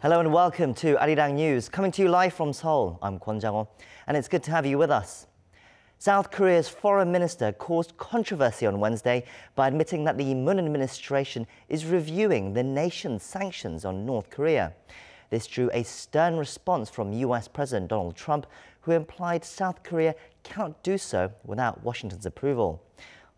Hello and welcome to Arirang News, coming to you live from Seoul. I'm Kwon Jang-ho, and it's good to have you with us. South Korea's foreign minister caused controversy on Wednesday by admitting that the Moon administration is reviewing the nation's sanctions on North Korea. This drew a stern response from U.S. President Donald Trump, who implied South Korea cannot do so without Washington's approval.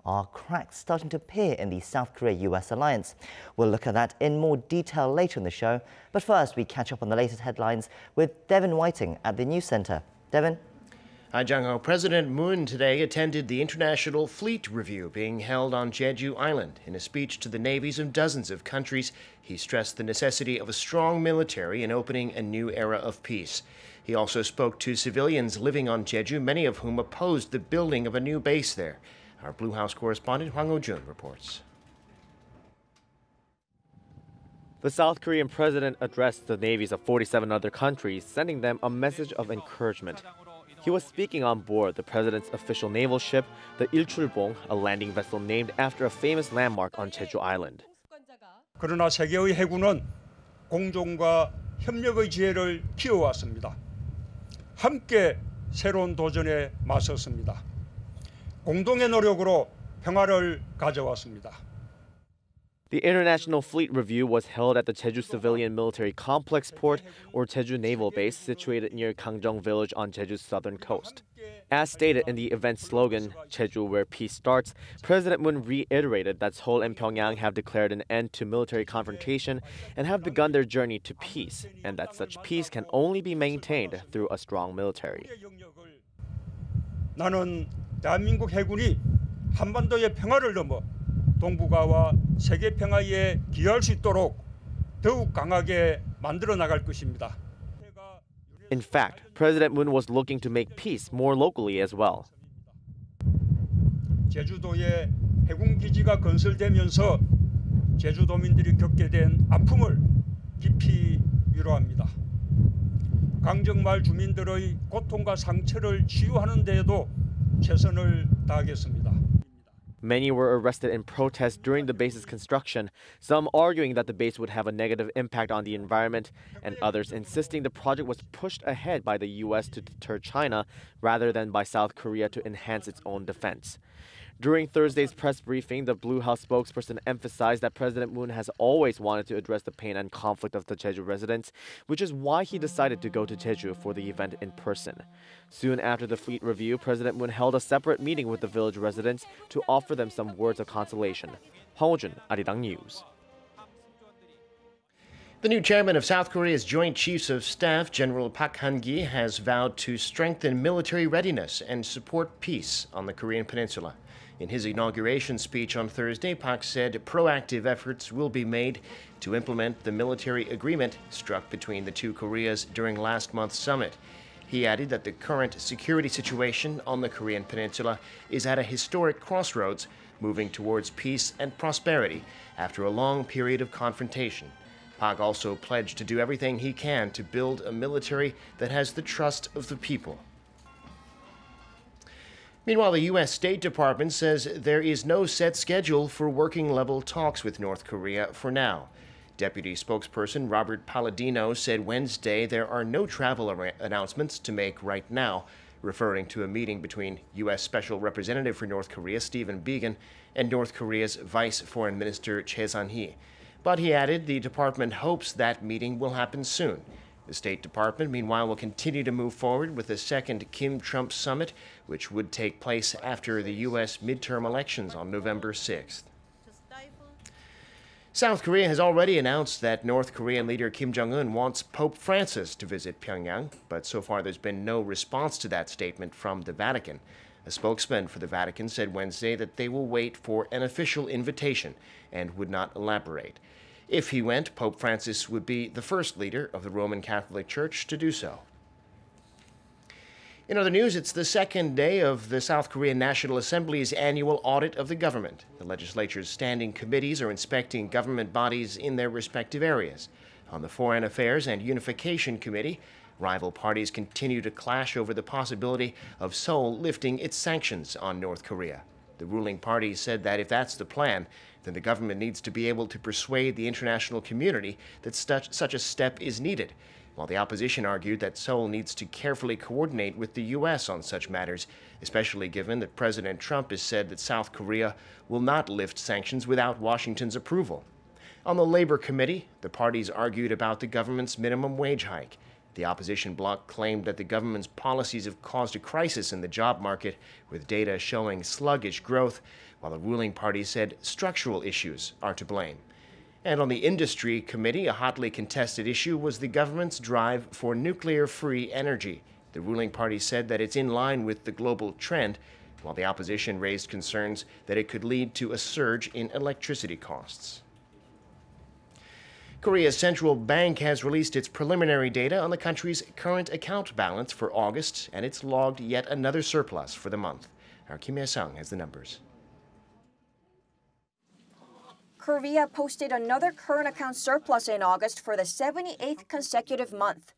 Are cracks starting to appear in the South Korea-U.S. alliance? We'll look at that in more detail later in the show. But first, we catch up on the latest headlines with Devin Whiting at the News Center. Devin? Hi, Jang-ho. President Moon today attended the International Fleet Review being held on Jeju Island. In a speech to the navies of dozens of countries, he stressed the necessity of a strong military in opening a new era of peace. He also spoke to civilians living on Jeju, many of whom opposed the building of a new base there. Our Blue House correspondent Hwang Ho-jun reports. The South Korean president addressed the navies of 47 other countries, sending them a message of encouragement. He was speaking on board the president's official naval ship, the Int'l, a landing vessel named after a famous landmark on Jeju Island. 그러나 세계의 해군은 공존과 협력의 지혜를 키워왔습니다. 함께 새로운 도전에 맞섰습니다. 공동의 노력으로 평화를 가져왔습니다. The International Fleet Review was held at the Jeju Civilian Military Complex Port, or Jeju Naval Base, situated near Gangjong Village on Jeju's southern coast. As stated in the event's slogan, Jeju where peace starts, President Moon reiterated that Seoul and Pyongyang have declared an end to military confrontation and have begun their journey to peace, and that such peace can only be maintained through a strong military. 나는 대한민국 해군이 한반도의 평화를 넘어 동북아와 세계 평화에 기여할 수 있도록 더욱 강하게 만들어 나갈 것입니다. In fact, President Moon was looking to make peace more locally as well. 제주도에 해군 기지가 건설되면서 제주도민들이 겪게 된 아픔을 깊이 위로합니다. 강정마을 주민들의 고통과 상처를 치유하는 데에도 최선을 다하겠습니다. Many were arrested in protest during the base's construction, some arguing that the base would have a negative impact on the environment, and others insisting the project was pushed ahead by the U.S. to deter China rather than by South Korea to enhance its own defense. During Thursday's press briefing, the Blue House spokesperson emphasized that President Moon has always wanted to address the pain and conflict of the Jeju residents, which is why he decided to go to Jeju for the event in person. Soon after the fleet review, President Moon held a separate meeting with the village residents to offer them some words of consolation. Hwang Ho-jun, Arirang News. The new chairman of South Korea's Joint Chiefs of Staff, General Park Han-gi, has vowed to strengthen military readiness and support peace on the Korean peninsula. In his inauguration speech on Thursday, Park said proactive efforts will be made to implement the military agreement struck between the two Koreas during last month's summit. He added that the current security situation on the Korean peninsula is at a historic crossroads, moving towards peace and prosperity after a long period of confrontation. Park also pledged to do everything he can to build a military that has the trust of the people. Meanwhile, the U.S. State Department says there is no set schedule for working-level talks with North Korea for now. Deputy spokesperson Robert Palladino said Wednesday there are no travel announcements to make right now, referring to a meeting between U.S. Special Representative for North Korea Stephen Biegun and North Korea's Vice Foreign Minister ChoeSon-hui. But he added the department hopes that meeting will happen soon. The State Department, meanwhile, will continue to move forward with the second Kim-Trump summit, which would take place after the U.S. midterm elections on November 6th. South Korea has already announced that North Korean leader Kim Jong-un wants Pope Francis to visit Pyongyang, but so far there's been no response to that statement from the Vatican. A spokesman for the Vatican said Wednesday that they will wait for an official invitation and would not elaborate. If he went, Pope Francis would be the first leader of the Roman Catholic Church to do so. In other news, it's the second day of the South Korean National Assembly's annual audit of the government. The legislature's standing committees are inspecting government bodies in their respective areas. On the Foreign Affairs and Unification Committee, rival parties continue to clash over the possibility of Seoul lifting its sanctions on North Korea. The ruling party said that if that's the plan, then the government needs to be able to persuade the international community that such a step is needed, while the opposition argued that Seoul needs to carefully coordinate with the U.S. on such matters, especially given that President Trump has said that South Korea will not lift sanctions without Washington's approval. On the Labor Committee, the parties argued about the government's minimum wage hike. The opposition bloc claimed that the government's policies have caused a crisis in the job market, with data showing sluggish growth, while the ruling party said structural issues are to blame. And on the Industry Committee, a hotly contested issue was the government's drive for nuclear-free energy. The ruling party said that it's in line with the global trend, while the opposition raised concerns that it could lead to a surge in electricity costs. Korea's central bank has released its preliminary data on the country's current account balance for August, and it's logged yet another surplus for the month. Our Kim Hye-sung has the numbers. Korea posted another current account surplus in August for the 78th consecutive month.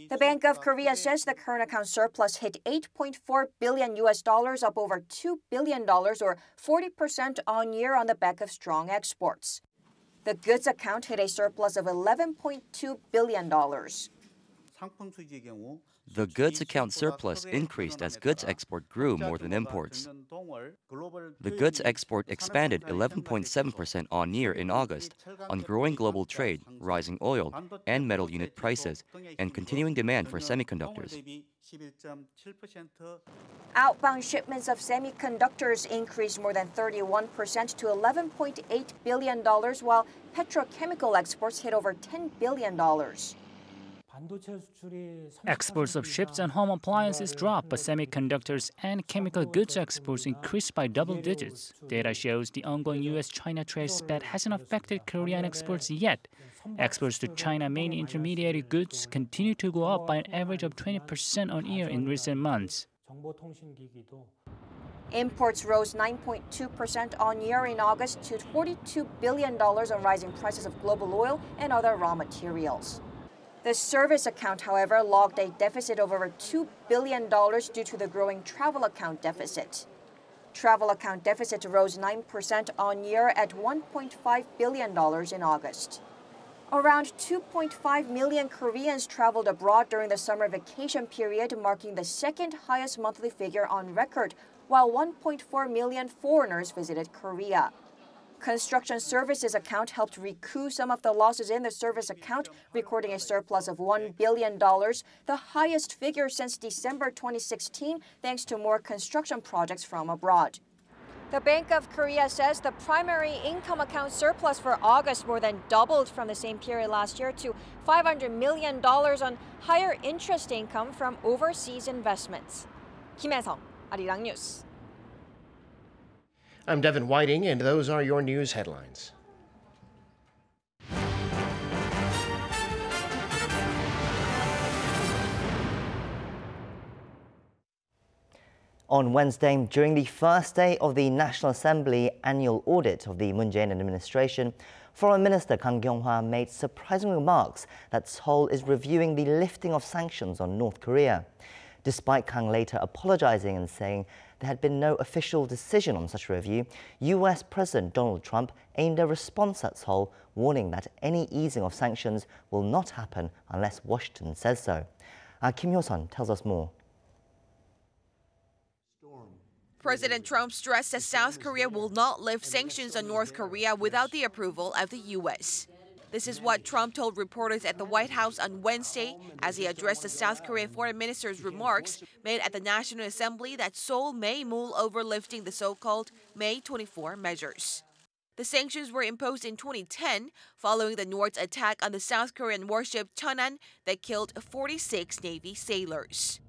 The Bank of Korea says the current account surplus hit $8.4 billion, up over $2 billion, or 40% on year on the back of strong exports. The goods account hit a surplus of $11.2 billion. The goods account surplus increased as goods export grew more than imports. The goods export expanded 11.7% on year in August on growing global trade, rising oil and metal unit prices, and continuing demand for semiconductors. Outbound shipments of semiconductors increased more than 31% to $11.8 billion, while petrochemical exports hit over $10 billion. Exports of ships and home appliances dropped, but semiconductors and chemical goods exports increased by double digits. Data shows the ongoing U.S.-China trade spat hasn't affected Korean exports yet. Exports to China, mainly intermediary goods, continue to go up by an average of 20% on year in recent months. Imports rose 9.2% on year in August to $42 billion on rising prices of global oil and other raw materials. The service account, however, logged a deficit of over $2 billion due to the growing travel account deficit. Travel account deficit rose 9% on year at $1.5 billion in August. Around 2.5 million Koreans traveled abroad during the summer vacation period, marking the second highest monthly figure on record, while 1.4 million foreigners visited Korea. Construction services account helped recoup some of the losses in the service account, recording a surplus of $1 billion, the highest figure since December 2016, thanks to more construction projects from abroad. The Bank of Korea says the primary income account surplus for August more than doubled from the same period last year to $500 million on higher interest income from overseas investments. Kim Hye-sung, Arirang News. I'm Devin Whiting, and those are your news headlines. On Wednesday, during the first day of the National Assembly annual audit of the Moon Jae-in administration, Foreign Minister Kang Kyung-hwa made surprising remarks that Seoul is reviewing the lifting of sanctions on North Korea. Despite Kang later apologizing and saying there had been no official decision on such a review, U.S. President Donald Trump aimed a response at Seoul, warning that any easing of sanctions will not happen unless Washington says so. Kim Hye-sun tells us more. President Trump stressed that South Korea will not lift sanctions on North Korea without the approval of the U.S. This is what Trump told reporters at the White House on Wednesday as he addressed the South Korean foreign minister's remarks made at the National Assembly that Seoul may mull over lifting the so-called May 24 measures. The sanctions were imposed in 2010 following the North's attack on the South Korean warship Cheonan that killed 46 Navy sailors.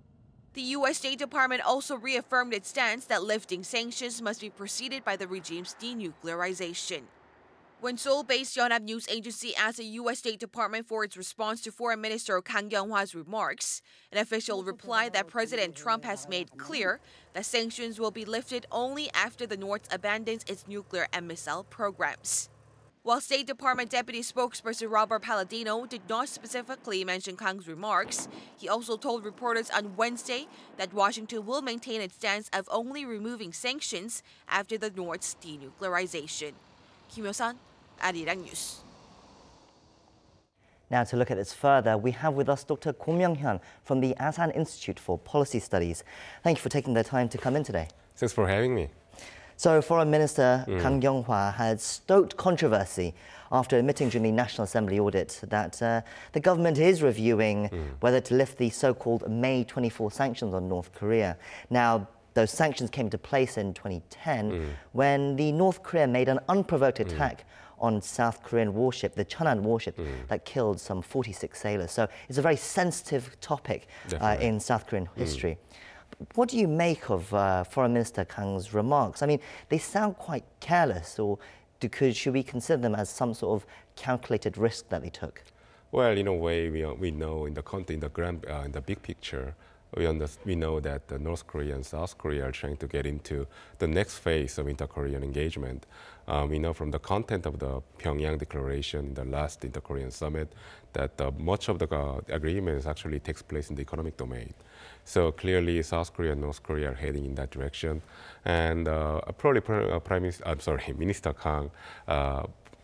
The U.S. State Department also reaffirmed its stance that lifting sanctions must be preceded by the regime's denuclearization. When Seoul-based Yonhap News Agency asked the U.S. State Department for its response to Foreign Minister Kang Kyung-hwa's remarks, an official replied that President Trump has made clear that sanctions will be lifted only after the North abandons its nuclear and missile programs. While State Department Deputy Spokesperson Robert Palladino did not specifically mention Kang's remarks, he also told reporters on Wednesday that Washington will maintain its stance of only removing sanctions after the North's denuclearization. Kim Yo-san, Arirang News. Now, to look at this further, we have with us Dr. Ko Myung-hyun from the Asan Institute for Policy Studies. Thank you for taking the time to come in today. Thanks for having me. So, Foreign Minister Kang Kyung-hwa had stoked controversy after admitting during the National Assembly audit that the government is reviewing whether to lift the so-called May 24 sanctions on North Korea. Now, those sanctions came into place in 2010 when the North Korea made an unprovoked attack on South Korean warship, the Cheonan warship, that killed some 46 sailors. So it's a very sensitive topic in South Korean history. What do you make of Foreign Minister Kang's remarks? I mean, they sound quite careless, or should we consider them as some sort of calculated risk that they took? Well, in a way, we know in the big picture, we know that North Korea and South Korea are trying to get into the next phase of inter-Korean engagement. We know from the content of the Pyongyang Declaration, the last inter-Korean summit, that much of the agreements actually takes place in the economic domain. So clearly, South Korea and North Korea are heading in that direction, and probably Minister Kang,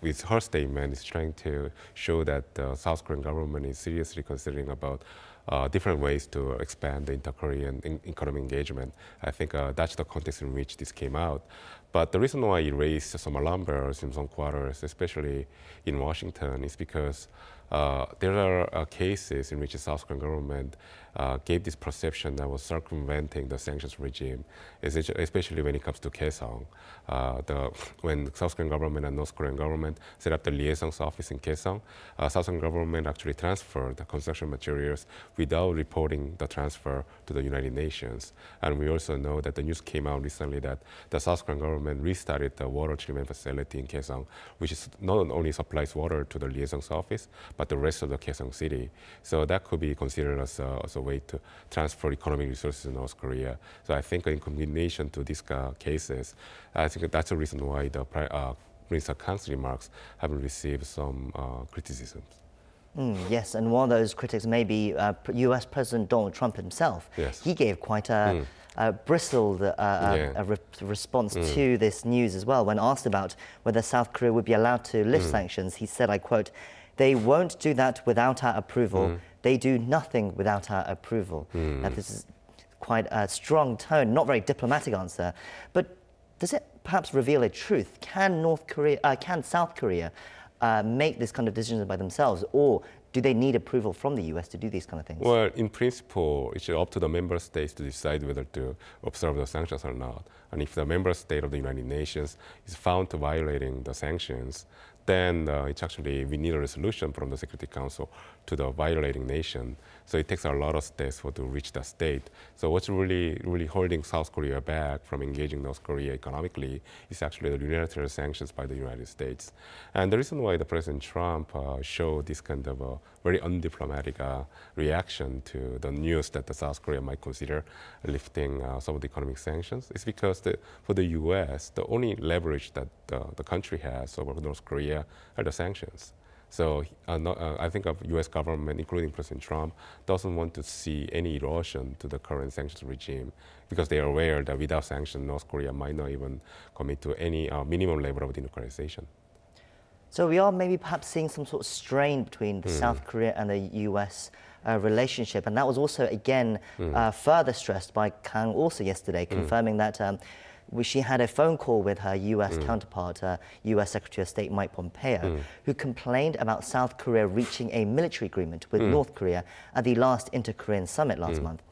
with her statement, is trying to show that the South Korean government is seriously considering about different ways to expand the inter-Korean economic engagement. I think that's the context in which this came out. But the reason why it raised some alarm bells in some quarters, especially in Washington, is because there are cases in which the South Korean government gave this perception that was circumventing the sanctions regime, especially when it comes to Kaesong. When the South Korean government and North Korean government set up the liaison's office in Kaesong, South Korean government actually transferred the construction materials without reporting the transfer to the United Nations. And we also know that the news came out recently that the South Korean government restarted the water treatment facility in Kaesong, which is not only supplies water to the liaison's office, but the rest of the Kaesong city. So that could be considered as a way to transfer economic resources to North Korea. So I think in combination to these cases, I think that's the reason why the Minister Kang's remarks have received some criticisms. Yes, and one of those critics may be U.S. President Donald Trump himself. Yes. He gave quite a bristled response to this news as well. When asked about whether South Korea would be allowed to lift sanctions, he said, I quote, "They won't do that without our approval. They do nothing without our approval." Now, this is quite a strong tone, not very diplomatic answer. But does it perhaps reveal a truth? Can South Korea make this kind of decisions by themselves, or do they need approval from the U.S. to do these kind of things? Well, in principle, it's up to the member states to decide whether to observe the sanctions or not. And if the member state of the United Nations is found to violating the sanctions, then it's actually, we need a resolution from the Security Council to the violating nation. So it takes a lot of steps to reach that state. So what's really holding South Korea back from engaging North Korea economically is actually the unilateral sanctions by the United States. And the reason why the President Trump showed this kind of a very undiplomatic reaction to the news that the South Korea might consider lifting some of the economic sanctions is because for the U.S., the only leverage that the country has over North Korea are the sanctions. So I think the U.S. government, including President Trump, doesn't want to see any erosion to the current sanctions regime because they are aware that without sanctions, North Korea might not even commit to any minimum level of denuclearization. So we are maybe perhaps seeing some sort of strain between the South Korea and the U.S. Relationship, and that was also again further stressed by Kang also yesterday, confirming that she had a phone call with her U.S. counterpart, U.S. Secretary of State Mike Pompeo, who complained about South Korea reaching a military agreement with North Korea at the last inter-Korean summit last month.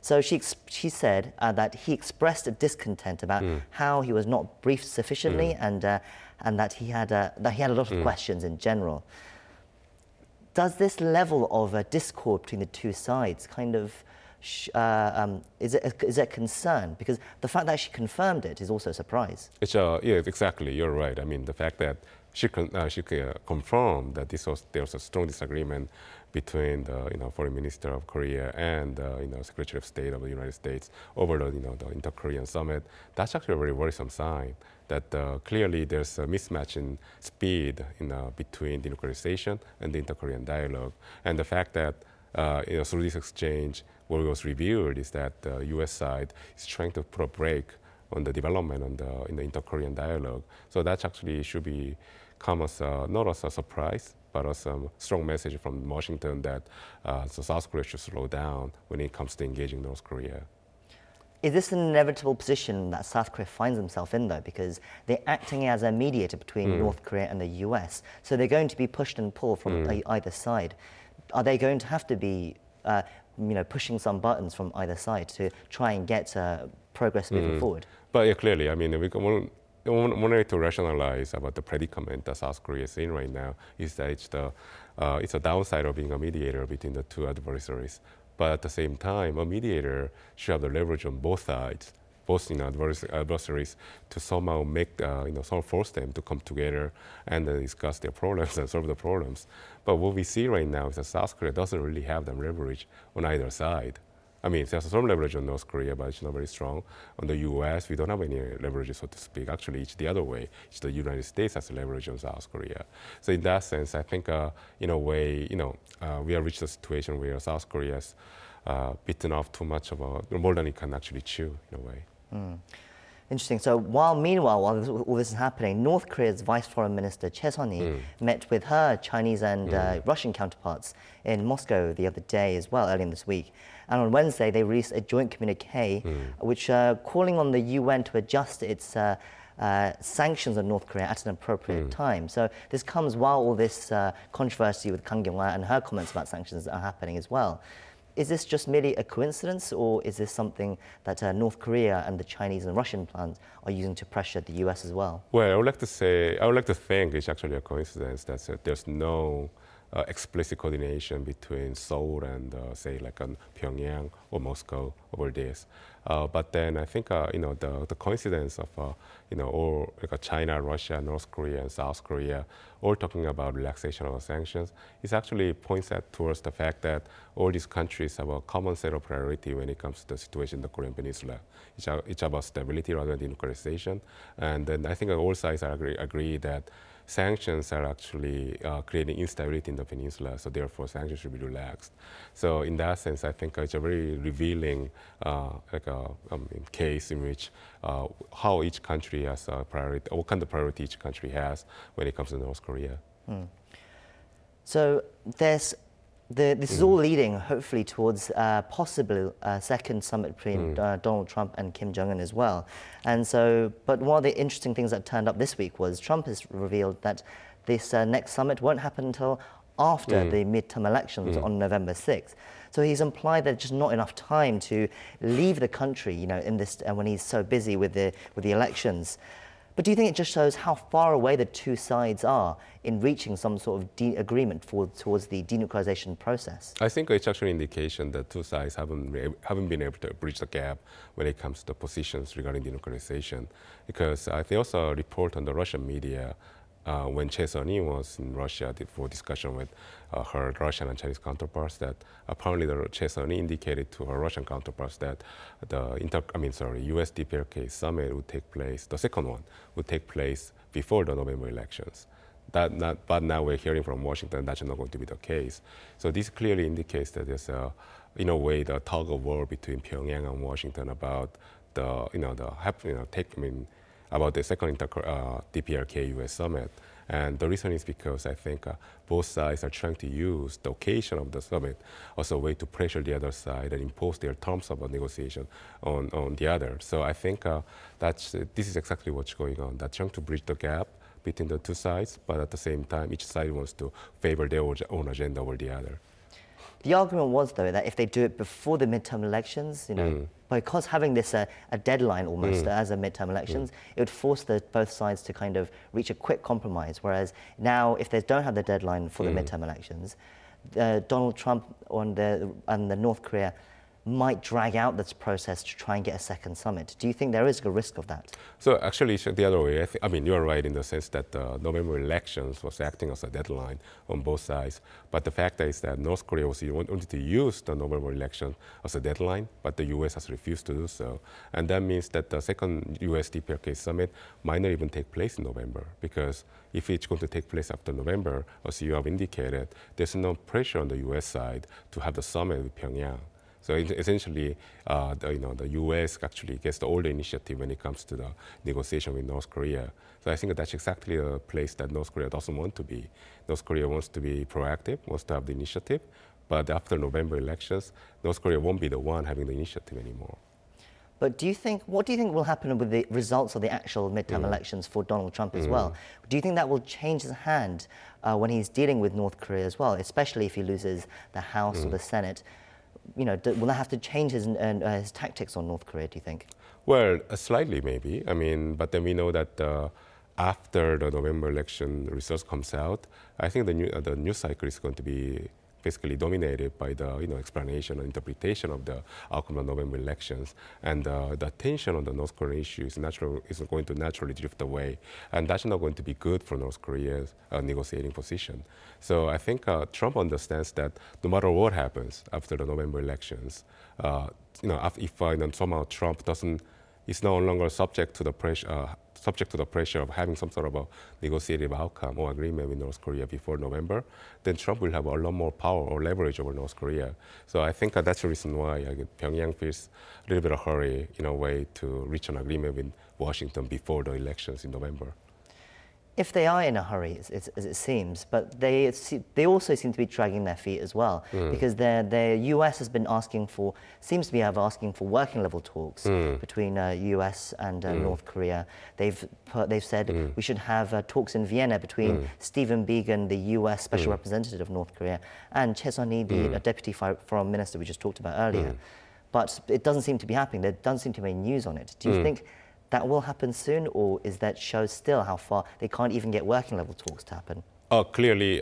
So she said that he expressed a discontent about how he was not briefed sufficiently and that he had a lot of questions in general. Does this level of discord between the two sides kind of is it a concern? Because the fact that she confirmed it is also a surprise. Yeah, exactly. You're right. I mean, the fact that she confirmed that there was a strong disagreement between the Foreign Minister of Korea and Secretary of State of the United States over the inter-Korean summit. That's actually a very worrisome sign that clearly there's a mismatch in speed between denuclearization and the inter-Korean dialogue, and the fact that through this exchange, what was revealed is that the U.S. side is trying to put a brake on the development in the inter-Korean dialogue. So that actually should be come as not as a surprise, but as a strong message from Washington that so South Korea should slow down when it comes to engaging North Korea. Is this an inevitable position that South Korea finds themselves in, though, because they're acting as a mediator between North Korea and the US, so they're going to be pushed and pulled from either side. Are they going to have to be pushing some buttons from either side to try and get progress moving forward? But yeah, clearly, I mean, one way to rationalize about the predicament that South Korea is in right now is that it's a downside of being a mediator between the two adversaries. But at the same time, a mediator should have the leverage on both sides, both adversaries, to somehow make, somehow force them to come together and discuss their problems and solve the problems. But what we see right now is that South Korea doesn't really have the leverage on either side. I mean, there's some leverage on North Korea, but it's not very strong. On the U.S., we don't have any leverage, so to speak. Actually, it's the other way. It's the United States has leverage on South Korea. So in that sense, I think, in a way, we have reached a situation where South Korea has bitten off too much of more than it can actually chew, in a way. Interesting. So meanwhile, while all this is happening, North Korea's Vice Foreign Minister ChoeSon-hui met with her Chinese and Russian counterparts in Moscow the other day as well, earlier this week. And on Wednesday, they released a joint communique which calling on the UN to adjust its sanctions on North Korea at an appropriate time. So this comes while all this controversy with Kang Kyung-hwa and her comments about sanctions are happening as well. Is this just merely a coincidence, or is this something that North Korea and the Chinese and Russian plans are using to pressure the US as well? Well, I would like to think it's actually a coincidence that there's no explicit coordination between Seoul and, say, like Pyongyang or Moscow over this. But then I think, the coincidence of, all like China, Russia, North Korea, and South Korea all talking about relaxation of sanctions is actually points towards the fact that all these countries have a common set of priority when it comes to the situation in the Korean Peninsula. It's about stability rather than denuclearization. And then I think all sides agree that sanctions are actually creating instability in the peninsula, so therefore sanctions should be relaxed. So in that sense, I think it's a very revealing case in which how each country has a priority, what kind of priority each country has when it comes to North Korea. So this is all leading, hopefully, towards possibly a second summit between Donald Trump and Kim Jong-un as well. And so, but one of the interesting things that turned up this week was Trump has revealed that this next summit won't happen until after the midterm elections on November 6th. So he's implied that there's just not enough time to leave the country, in this, when he's so busy with the elections. But do you think it just shows how far away the two sides are in reaching some sort of agreement towards the denuclearization process? I think it's actually an indication that two sides haven't been able to bridge the gap when it comes to positions regarding denuclearization. Because they also report on the Russian media when ChoeSon-hui was in Russia for discussion with her Russian and Chinese counterparts, that apparently the ChoeSon-hui indicated to her Russian counterparts that the U.S. DPRK summit would take place, the second one would take place before the November elections. But now we're hearing from Washington that's not going to be the case. So this clearly indicates that there's in a way, the tug of war between Pyongyang and Washington about about the second DPRK-U.S. summit. And the reason is because I think both sides are trying to use the occasion of the summit as a way to pressure the other side and impose their terms of a negotiation on the other. So I think this is exactly what's going on. They're trying to bridge the gap between the two sides, but at the same time, each side wants to favor their own agenda over the other. The argument was, though, that if they do it before the midterm elections, because having this a deadline almost as a midterm elections, it would force both sides to kind of reach a quick compromise. Whereas now, if they don't have the deadline for the midterm elections, Donald Trump and the North Korea might drag out this process to try and get a second summit. Do you think there is a risk of that? So actually, it's the other way. I mean, you're right in the sense that the November elections was acting as a deadline on both sides. But the fact is that North Korea wanted to use the November election as a deadline, but the U.S. has refused to do so. And that means that the second U.S. DPRK summit might not even take place in November, because if it's going to take place after November, as you have indicated, there's no pressure on the U.S. side to have the summit with Pyongyang. So essentially, the U.S. actually gets all the initiative when it comes to the negotiation with North Korea. So I think that's exactly a place that North Korea doesn't want to be. North Korea wants to be proactive, wants to have the initiative, but after November elections, North Korea won't be the one having the initiative anymore. But what do you think will happen with the results of the actual midterm elections for Donald Trump as well? Do you think that will change his hand when he's dealing with North Korea as well, especially if he loses the House or the Senate? Will that have to change his tactics on North Korea, do you think? Well, slightly maybe. I mean, but then we know that after the November election results comes out, I think the news cycle is going to be basically dominated by the explanation and interpretation of the outcome of November elections, and the attention on the North Korean issue is going to naturally drift away, and that's not going to be good for North Korea's negotiating position. So I think Trump understands that no matter what happens after the November elections, if somehow Trump is no longer subject to the pressure of having some sort of a negotiative outcome or agreement with North Korea before November, then Trump will have a lot more power or leverage over North Korea. So I think that's the reason why Pyongyang feels a little bit of hurry in a way to reach an agreement with Washington before the elections in November. If they are in a hurry, as it seems, but they also seem to be dragging their feet as well, because the U.S. has been asking for working level talks between U.S. and North Korea. They've said we should have talks in Vienna between Stephen Biegun, the U.S. Special Representative of North Korea, and Choe-son-hui, the Deputy Foreign Minister we just talked about earlier. But it doesn't seem to be happening. There doesn't seem to be any news on it. Do you think that will happen soon, or is that shows still how far they can't even get working level talks to happen? Clearly,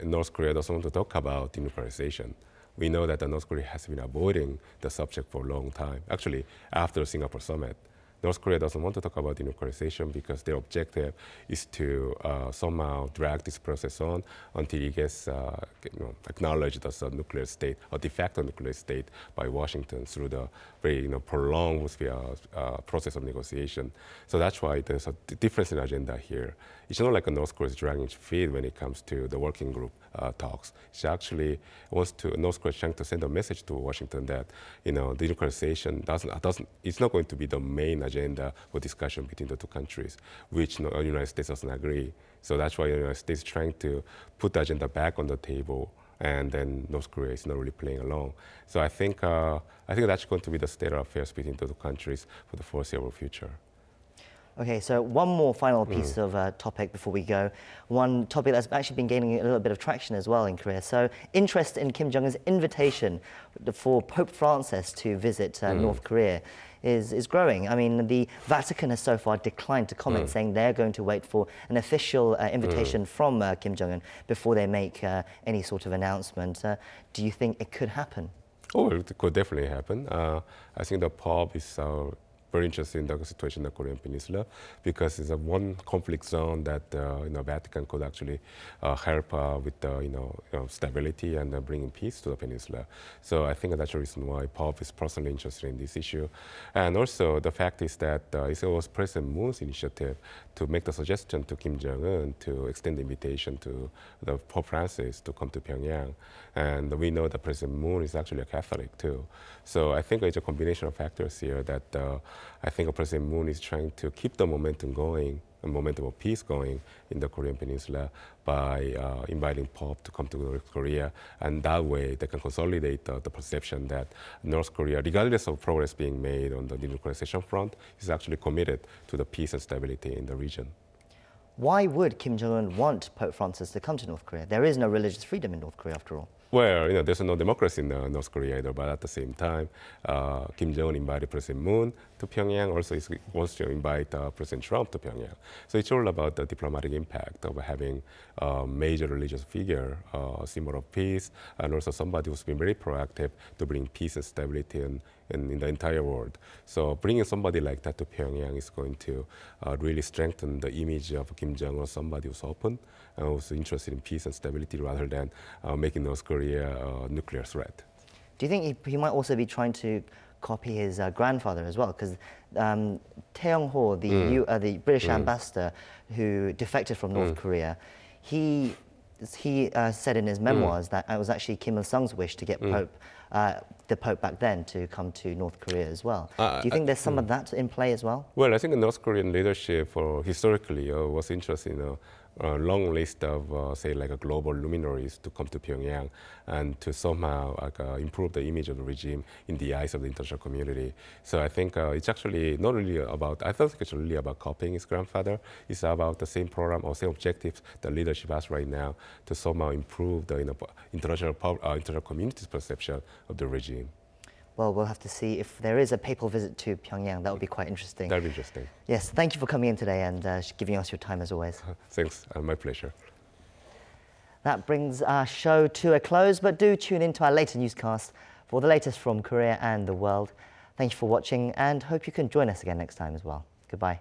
North Korea doesn't want to talk about denuclearization. We know that North Korea has been avoiding the subject for a long time. Actually, after the Singapore summit, North Korea doesn't want to talk about denuclearization because their objective is to somehow drag this process on until it gets acknowledged as a nuclear state, a de facto nuclear state by Washington through the very prolonged process of negotiation. So that's why there's a difference in agenda here. It's not like North Korea is dragging its feet when it comes to the working group talks. She actually North Korea is trying to send a message to Washington that denuclearization it's not going to be the main agenda for discussion between the two countries, which the United States doesn't agree. So that's why the United States is trying to put the agenda back on the table, and then North Korea is not really playing along. So I think that's going to be the state of affairs between the two countries for the foreseeable future. Okay, so one more final piece of topic before we go. One topic that's actually been gaining a little bit of traction as well in Korea. So interest in Kim Jong-un's invitation for Pope Francis to visit North Korea is growing. I mean, the Vatican has so far declined to comment, saying they're going to wait for an official invitation from Kim Jong-un before they make any sort of announcement. Do you think it could happen? Oh, it could definitely happen. I think the Pope is very interested in the situation in the Korean Peninsula because it's a one conflict zone that Vatican could actually help with stability and bringing peace to the peninsula. So I think that's the reason why Pope is personally interested in this issue. And also the fact is that it was President Moon's initiative to make the suggestion to Kim Jong-un to extend the invitation to the Pope Francis to come to Pyongyang. And we know that President Moon is actually a Catholic too. So I think it's a combination of factors here that I think President Moon is trying to keep the momentum going, the momentum of peace going in the Korean Peninsula by inviting Pope to come to North Korea. And that way they can consolidate the perception that North Korea, regardless of progress being made on the denuclearization front, is actually committed to the peace and stability in the region. Why would Kim Jong-un want Pope Francis to come to North Korea? There is no religious freedom in North Korea, after all. Well, there's no democracy in North Korea either, but at the same time, Kim Jong-un invited President Moon to Pyongyang. Also, he wants to invite President Trump to Pyongyang. So it's all about the diplomatic impact of having a major religious figure, a symbol of peace, and also somebody who's been very proactive to bring peace and stability in the entire world. So bringing somebody like that to Pyongyang is going to really strengthen the image of Kim Jong-un, somebody who's open and who's interested in peace and stability rather than making North Korea a nuclear threat. Do you think he might also be trying to copy his grandfather as well? Because Tae-yong-ho, the British ambassador who defected from North Korea, he he said in his memoirs that it was actually Kim Il-sung's wish to get the Pope back then to come to North Korea as well. Do you think there's some of that in play as well? Well, I think the North Korean leadership historically was interested in a long list of, say, like a global luminaries to come to Pyongyang and to somehow improve the image of the regime in the eyes of the international community. So I think it's actually not really about, I don't think it's really about copying his grandfather. It's about the same program or same objectives the leadership has right now to somehow improve the international community's perception of the regime. Well, we'll have to see if there is a papal visit to Pyongyang. That would be quite interesting. That would be interesting. Yes, thank you for coming in today and giving us your time as always. Thanks, my pleasure. That brings our show to a close, but do tune in to our later newscast for the latest from Korea and the world. Thank you for watching and hope you can join us again next time as well. Goodbye.